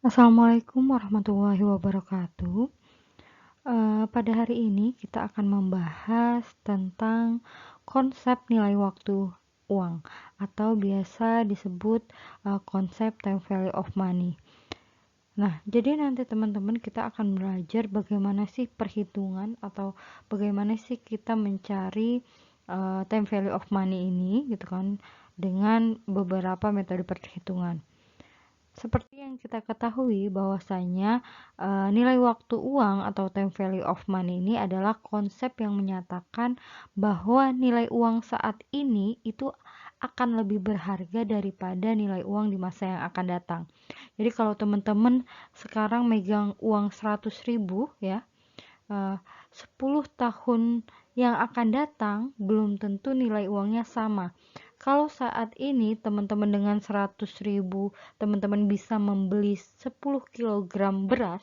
Assalamualaikum warahmatullahi wabarakatuh. Pada hari ini kita akan membahas tentang konsep nilai waktu uang atau biasa disebut konsep time value of money. Nah, jadi nanti teman-teman kita akan belajar bagaimana sih perhitungan atau bagaimana sih kita mencari time value of money ini gitu kan dengan beberapa metode perhitungan. Seperti yang kita ketahui bahwasanya nilai waktu uang atau time value of money ini adalah konsep yang menyatakan bahwa nilai uang saat ini itu akan lebih berharga daripada nilai uang di masa yang akan datang. Jadi kalau teman-teman sekarang megang uang 100.000 ya, 10 tahun yang akan datang belum tentu nilai uangnya sama. Kalau saat ini teman-teman dengan 100.000 teman-teman bisa membeli 10 kilogram beras,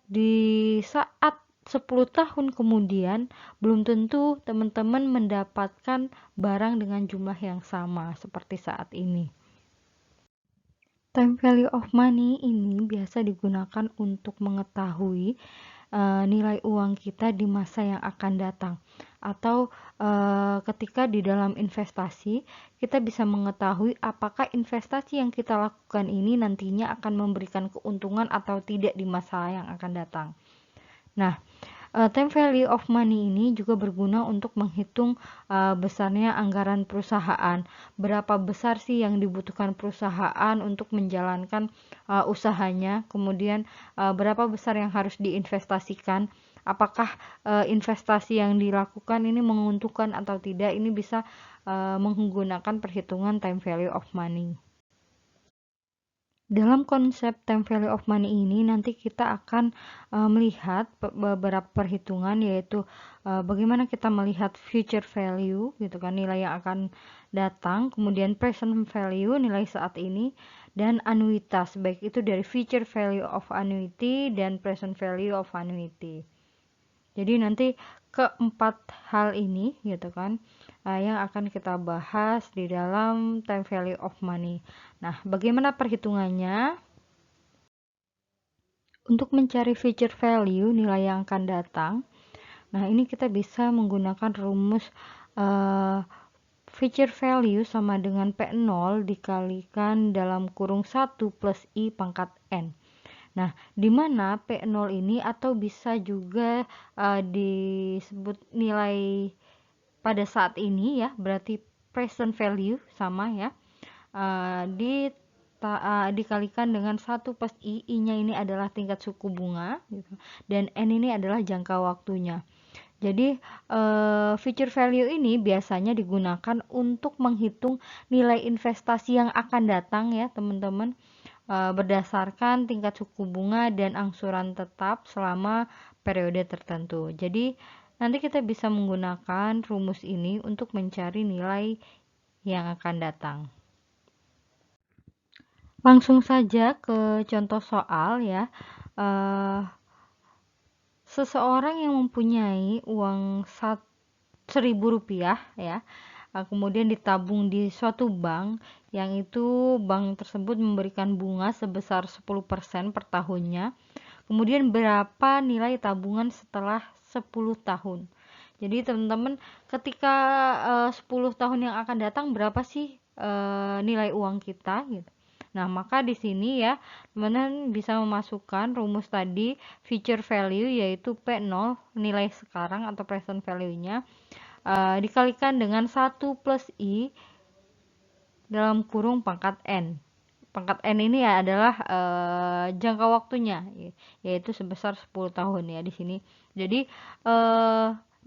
di saat 10 tahun kemudian belum tentu teman-teman mendapatkan barang dengan jumlah yang sama seperti saat ini. Time value of money ini biasa digunakan untuk mengetahui nilai uang kita di masa yang akan datang, atau ketika di dalam investasi kita bisa mengetahui apakah investasi yang kita lakukan ini nantinya akan memberikan keuntungan atau tidak di masa yang akan datang. Nah, time value of money ini juga berguna untuk menghitung besarnya anggaran perusahaan. Berapa besar sih yang dibutuhkan perusahaan untuk menjalankan usahanya, kemudian berapa besar yang harus diinvestasikan, apakah investasi yang dilakukan ini menguntungkan atau tidak. Ini bisa menggunakan perhitungan time value of money. Dalam konsep time value of money ini nanti kita akan melihat beberapa perhitungan, yaitu bagaimana kita melihat future value gitu kan, nilai yang akan datang, kemudian present value, nilai saat ini, dan anuitas, baik itu dari future value of annuity dan present value of annuity. Jadi nanti keempat hal ini gitu kan yang akan kita bahas di dalam time value of money. Nah, bagaimana perhitungannya? Untuk mencari future value, nilai yang akan datang. Nah, ini kita bisa menggunakan rumus future value sama dengan P0 dikalikan dalam kurung 1 plus I pangkat N. Nah, di mana P0 ini atau bisa juga disebut nilai pada saat ini ya, berarti present value sama ya, dikalikan dengan 1 plus I-nya ini adalah tingkat suku bunga gitu, dan N ini adalah jangka waktunya. Jadi future value ini biasanya digunakan untuk menghitung nilai investasi yang akan datang ya teman-teman, berdasarkan tingkat suku bunga dan angsuran tetap selama periode tertentu. Jadi nanti kita bisa menggunakan rumus ini untuk mencari nilai yang akan datang. Langsung saja ke contoh soal ya. Seseorang yang mempunyai uang 1.000 rupiah ya, kemudian ditabung di suatu bank, yang itu bank tersebut memberikan bunga sebesar 10% per tahunnya. Kemudian berapa nilai tabungan setelah 10 tahun? Jadi teman-teman, ketika 10 tahun yang akan datang berapa sih nilai uang kita gitu. Nah, maka di sini ya teman-teman bisa memasukkan rumus tadi future value, yaitu P0 nilai sekarang atau present value-nya, dikalikan dengan 1 plus I dalam kurung pangkat N. Pangkat N ini ya adalah jangka waktunya, yaitu sebesar 10 tahun ya di sini. Jadi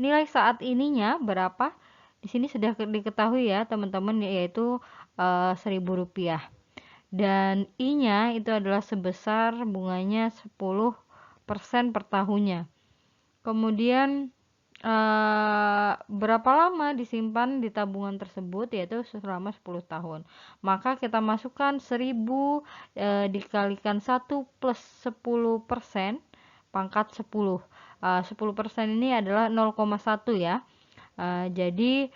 nilai saat ininya berapa? Di sini sudah diketahui ya teman-teman, yaitu 1.000 rupiah. Dan I-nya itu adalah sebesar bunganya 10% per tahunnya. Kemudian berapa lama disimpan di tabungan tersebut, yaitu selama 10 tahun. Maka kita masukkan 1.000 dikalikan 1 plus 10% pangkat 10. 10% ini adalah 0,1 ya. Jadi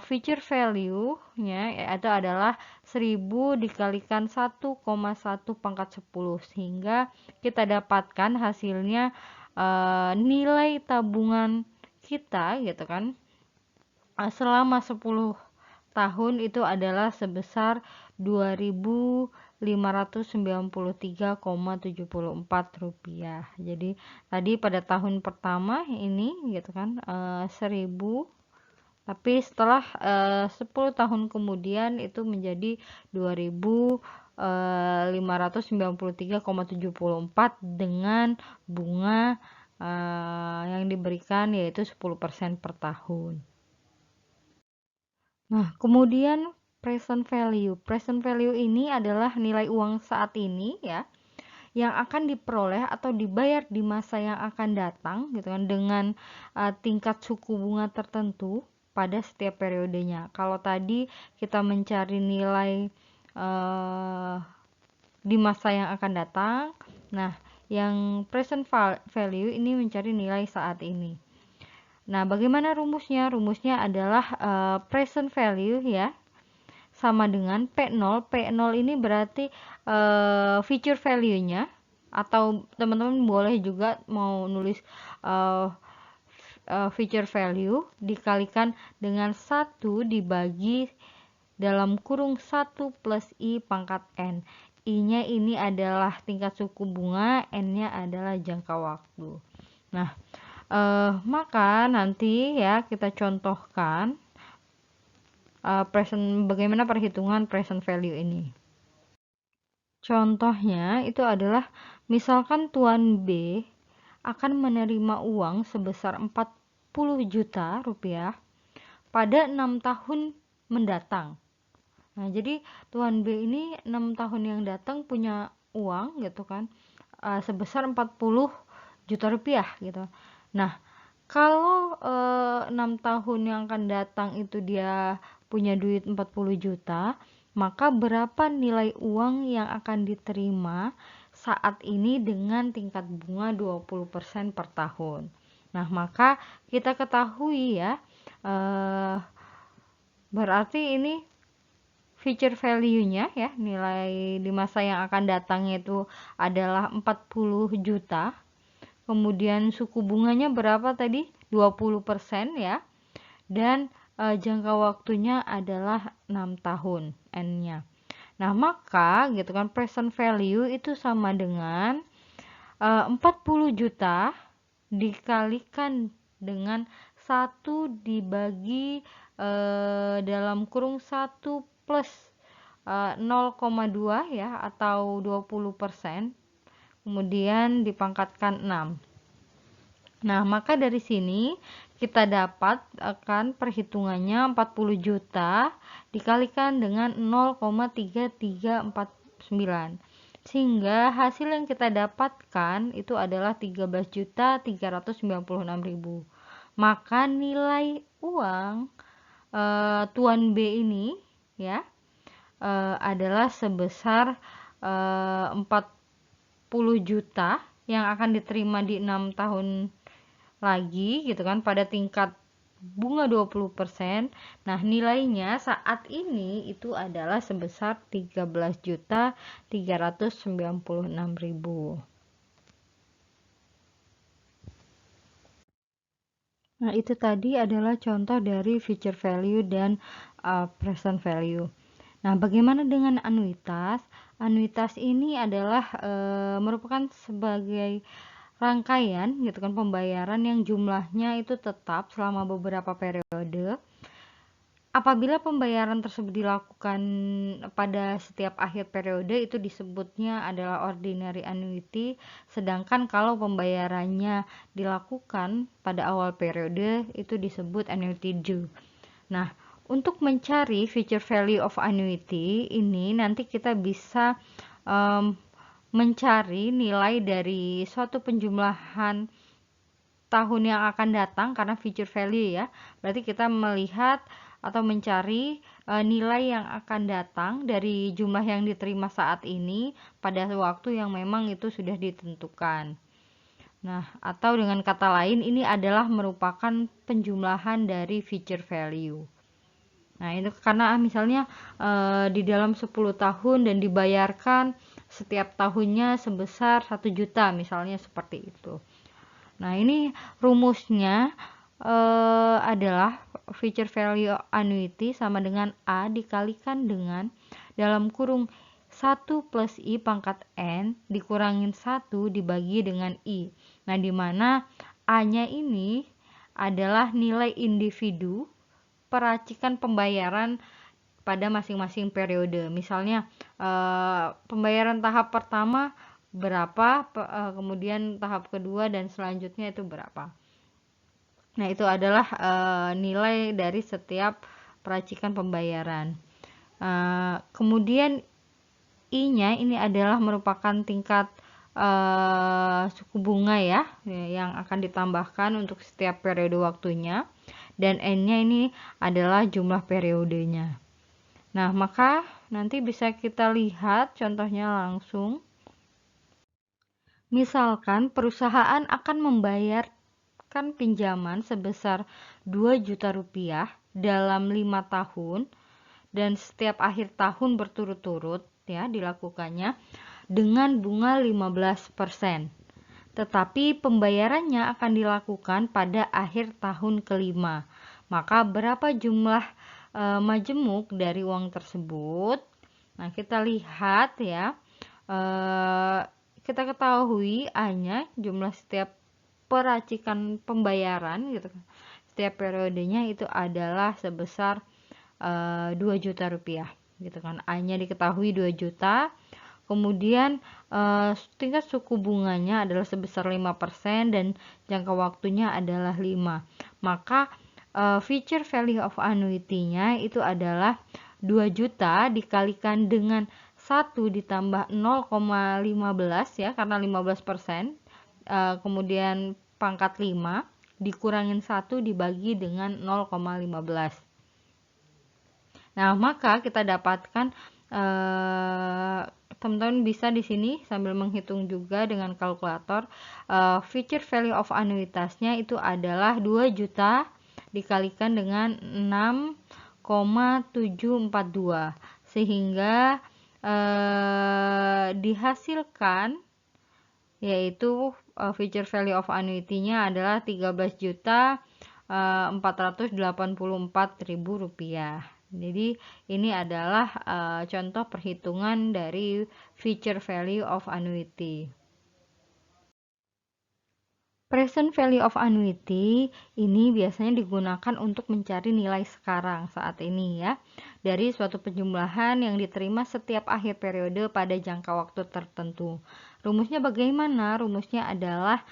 future value-nya itu adalah 1000 dikalikan 1,1 pangkat 10, sehingga kita dapatkan hasilnya nilai tabungan kita gitu kan selama 10 tahun itu adalah sebesar 2.593,74 rupiah. Jadi tadi pada tahun pertama ini gitu kan 1000, tapi setelah 10 tahun kemudian itu menjadi 2.593,74 dengan bunga yang diberikan yaitu 10% per tahun. Nah, kemudian present value. Present value ini adalah nilai uang saat ini ya, yang akan diperoleh atau dibayar di masa yang akan datang gitu kan dengan tingkat suku bunga tertentu pada setiap periodenya. Kalau tadi kita mencari nilai di masa yang akan datang, nah yang present value ini mencari nilai saat ini. Nah, bagaimana rumusnya? Rumusnya adalah present value ya, sama dengan P0. P0 ini berarti future value-nya, atau teman-teman boleh juga mau nulis future value dikalikan dengan 1 dibagi dalam kurung 1 plus I pangkat N. I-nya ini adalah tingkat suku bunga, N-nya adalah jangka waktu. Nah, maka nanti ya kita contohkan bagaimana perhitungan present value ini. Contohnya itu adalah misalkan Tuan B akan menerima uang sebesar 40 juta rupiah pada 6 tahun mendatang. Nah, jadi Tuan B ini 6 tahun yang datang punya uang gitu kan sebesar 40 juta rupiah gitu. Nah, kalau 6 tahun yang akan datang itu dia punya duit 40 juta, maka berapa nilai uang yang akan diterima saat ini dengan tingkat bunga 20% per tahun. Nah, maka kita ketahui ya, berarti ini future value-nya ya, nilai di masa yang akan datang itu adalah 40 juta. Kemudian suku bunganya berapa tadi? 20% ya. Dan jangka waktunya adalah 6 tahun N-nya. Nah, maka gitu kan present value itu sama dengan 40 juta dikalikan dengan 1 dibagi dalam kurung 1 plus 0,2 ya, atau 20%. Kemudian dipangkatkan 6. Nah, maka dari sini kita dapat akan perhitungannya 40 juta dikalikan dengan 0,3349. Sehingga hasil yang kita dapatkan itu adalah 13.396.000. Maka nilai uang Tuan B ini ya adalah sebesar 40 juta yang akan diterima di 6 tahun lagi gitu kan pada tingkat bunga 20%. Nah, nilainya saat ini itu adalah sebesar 13.396.000. Nah, itu tadi adalah contoh dari future value dan present value. Nah, bagaimana dengan anuitas? Anuitas ini adalah merupakan sebagai rangkaian gitu kan pembayaran yang jumlahnya itu tetap selama beberapa periode. Apabila pembayaran tersebut dilakukan pada setiap akhir periode itu disebutnya adalah ordinary annuity, sedangkan kalau pembayarannya dilakukan pada awal periode itu disebut annuity due. Nah, untuk mencari future value of annuity ini nanti kita bisa mencari nilai dari suatu penjumlahan tahun yang akan datang karena future value ya. Berarti kita melihat atau mencari nilai yang akan datang dari jumlah yang diterima saat ini pada waktu yang memang itu sudah ditentukan. Nah, atau dengan kata lain ini adalah merupakan penjumlahan dari future value. Nah, itu karena misalnya di dalam 10 tahun dan dibayarkan setiap tahunnya sebesar 1 juta misalnya seperti itu. Nah, ini rumusnya adalah future value annuity sama dengan A dikalikan dengan dalam kurung 1 plus I pangkat N dikurangin 1 dibagi dengan I. Nah, di mana A-nya ini adalah nilai individu peracikan pembayaran pada masing-masing periode. Misalnya pembayaran tahap pertama berapa, kemudian tahap kedua dan selanjutnya itu berapa. Nah, itu adalah nilai dari setiap peracikan pembayaran. Kemudian I-nya ini adalah merupakan tingkat suku bunga ya yang akan ditambahkan untuk setiap periode waktunya, dan N-nya ini adalah jumlah periodenya. Nah, maka nanti bisa kita lihat contohnya langsung. Misalkan perusahaan akan membayarkan pinjaman sebesar 2 juta rupiah dalam 5 tahun dan setiap akhir tahun berturut-turut ya dilakukannya dengan bunga 15%. Tetapi pembayarannya akan dilakukan pada akhir tahun kelima. Maka berapa jumlah majemuk dari uang tersebut? Nah, kita lihat ya. Kita ketahui A-nya jumlah setiap peracikan pembayaran gitu kan. Setiap periodenya itu adalah sebesar 2 juta rupiah gitu kan. A-nya diketahui 2 juta. Kemudian tingkat suku bunganya adalah sebesar 5% dan jangka waktunya adalah 5. Maka future value of annuity-nya itu adalah 2 juta dikalikan dengan 1 ditambah 0,15 ya, karena 15%, kemudian pangkat 5 dikurangin 1 dibagi dengan 0,15. Nah, maka kita dapatkan teman-teman bisa di sini sambil menghitung juga dengan kalkulator. Future value of annuitasnya itu adalah 2 juta dikalikan dengan 6,742 sehingga dihasilkan yaitu future value of annuity-nya adalah 13.484.000 rupiah. Jadi ini adalah contoh perhitungan dari future value of annuity. Present value of annuity ini biasanya digunakan untuk mencari nilai sekarang saat ini ya, dari suatu penjumlahan yang diterima setiap akhir periode pada jangka waktu tertentu. Rumusnya bagaimana? Rumusnya adalah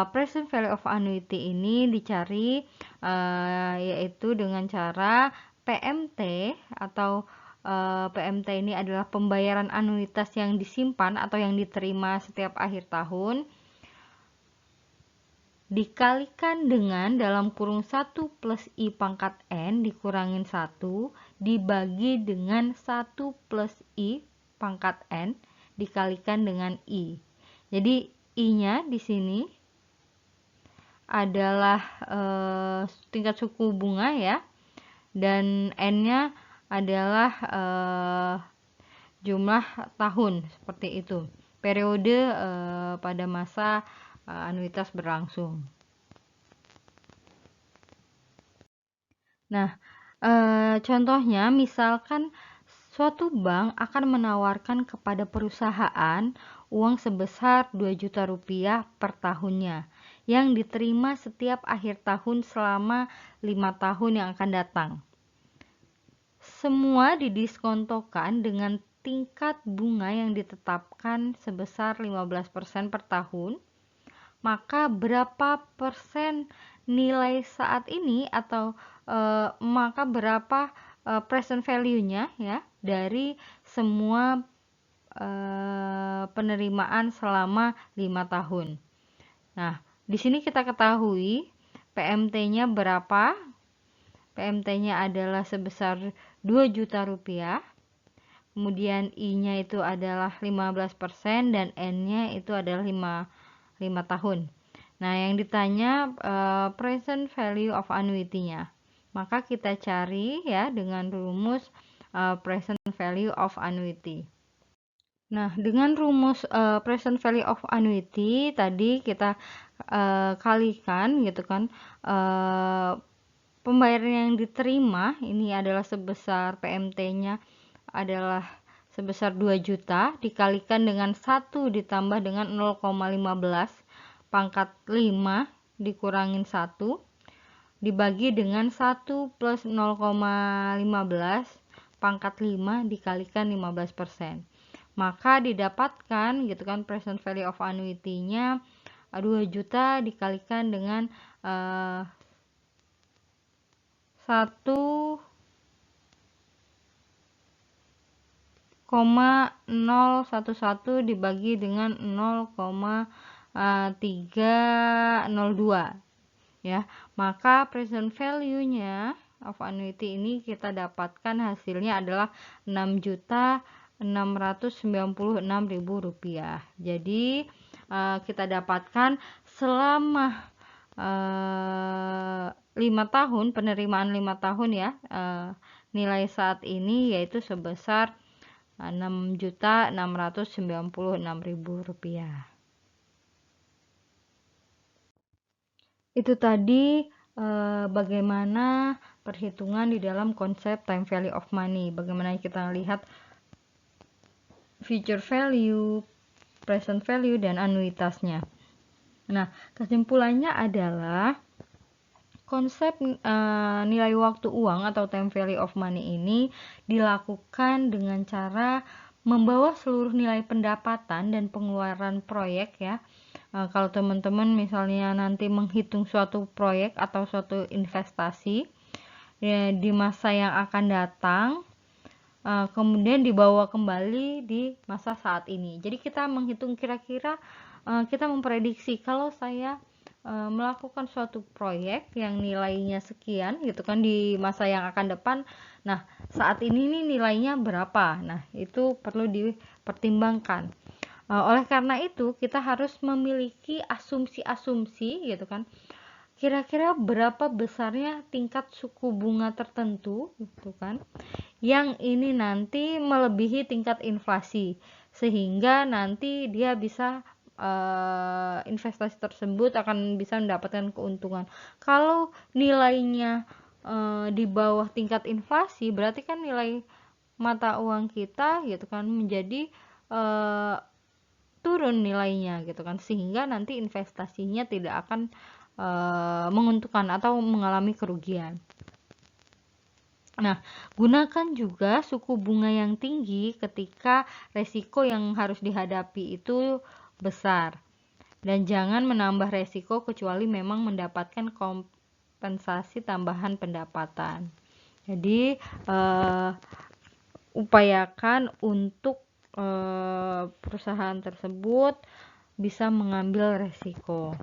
present value of annuity ini dicari yaitu dengan cara PMT atau PMT ini adalah pembayaran anuitas yang disimpan atau yang diterima setiap akhir tahun dikalikan dengan dalam kurung 1 plus I pangkat N dikurangin 1 dibagi dengan 1 plus I pangkat N dikalikan dengan I. Jadi I-nya di sini adalah tingkat suku bunga ya, dan N-nya adalah jumlah tahun seperti itu. Periode pada masa anuitas berlangsung. Nah, contohnya misalkan suatu bank akan menawarkan kepada perusahaan uang sebesar 2 juta rupiah per tahunnya yang diterima setiap akhir tahun selama 5 tahun yang akan datang. Semua didiskontokan dengan tingkat bunga yang ditetapkan sebesar 15% per tahun. Maka berapa persen nilai saat ini atau maka berapa present value-nya ya dari semua penerimaan selama 5 tahun. Nah, di sini kita ketahui PMT-nya berapa? PMT-nya adalah sebesar 2 juta rupiah. Kemudian I-nya itu adalah 15% dan N-nya itu adalah 5 tahun. Nah, yang ditanya present value of annuity-nya. Maka kita cari ya dengan rumus present value of annuity. Nah, dengan rumus present value of annuity tadi kita kalikan gitu kan, pembayaran yang diterima ini adalah sebesar PMT-nya adalah sebesar 2 juta dikalikan dengan 1 ditambah dengan 0,15 pangkat 5 dikurangin 1 dibagi dengan 1 plus 0,15 pangkat 5 dikalikan 15%. Maka didapatkan gitu kan present value of annuity-nya 2 juta dikalikan dengan 1,011 dibagi dengan 0,302 ya. Maka present value-nya of annuity ini kita dapatkan hasilnya adalah 6.696.000 rupiah. Jadi kita dapatkan selama 5 tahun, penerimaan 5 tahun ya, nilai saat ini yaitu sebesar 6.696.000 rupiah. Itu tadi bagaimana perhitungan di dalam konsep time value of money. Bagaimana kita lihat future value, present value, dan anuitasnya. Nah, kesimpulannya adalah konsep nilai waktu uang atau time value of money ini dilakukan dengan cara membawa seluruh nilai pendapatan dan pengeluaran proyek ya. Kalau teman-teman misalnya nanti menghitung suatu proyek atau suatu investasi ya, di masa yang akan datang, kemudian dibawa kembali di masa saat ini. Jadi kita menghitung kira-kira, kita memprediksi kalau saya melakukan suatu proyek yang nilainya sekian gitu kan di masa yang akan depan. Nah, saat ini nih nilainya berapa? Nah, itu perlu dipertimbangkan. Oleh karena itu, kita harus memiliki asumsi-asumsi gitu kan. Kira-kira berapa besarnya tingkat suku bunga tertentu gitu kan. Yang ini nanti melebihi tingkat inflasi sehingga nanti dia bisa investasi tersebut akan bisa mendapatkan keuntungan. Kalau nilainya di bawah tingkat inflasi, berarti kan nilai mata uang kita gitu kan menjadi turun nilainya gitu kan, sehingga nanti investasinya tidak akan menguntungkan atau mengalami kerugian. Nah, gunakan juga suku bunga yang tinggi ketika resiko yang harus dihadapi itu besar. Dan jangan menambah resiko kecuali memang mendapatkan kompensasi tambahan pendapatan. Jadi, upayakan untuk perusahaan tersebut bisa mengambil resiko.